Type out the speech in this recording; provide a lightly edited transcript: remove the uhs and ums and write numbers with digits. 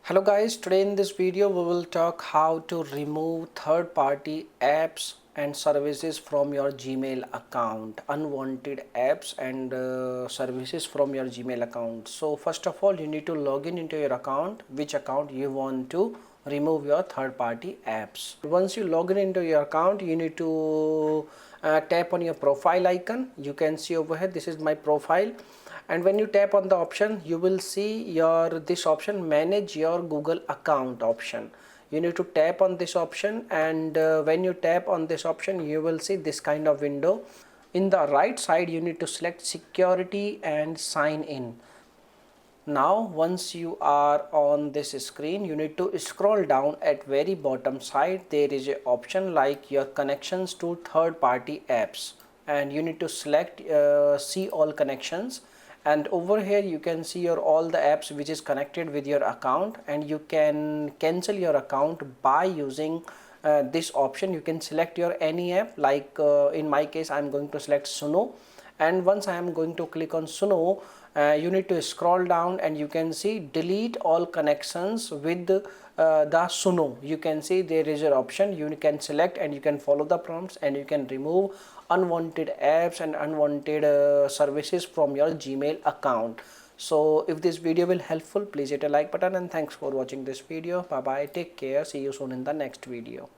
Hello guys, today in this video we will talk how to remove third-party apps and services from your Gmail account, unwanted apps and services from your Gmail account. So first of all, you need to log in into your account, which account you want to remove your third-party apps. Once you log in into your account, you need to tap on your profile icon. You can see over here, this is my profile, and when you tap on the option you will see this option, manage your Google account option. You need to tap on this option, and when you tap on this option you will see this kind of window. In the right side you need to select security and sign in. Now once you are on this screen, you need to scroll down. At very bottom side there is a option like your connections to third party apps, and you need to select see all connections, and over here you can see your all the apps which is connected with your account, and you can cancel your account by using this option. You can select your any app, like in my case I'm going to select Suno, and once I am going to click on Suno, you need to scroll down and you can see delete all connections with the Suno. You can see there is an option, you can select and you can follow the prompts, and you can remove unwanted apps and unwanted services from your Gmail account. So if this video will helpful, please hit a like button, and thanks for watching this video. Bye bye, take care, see you soon in the next video.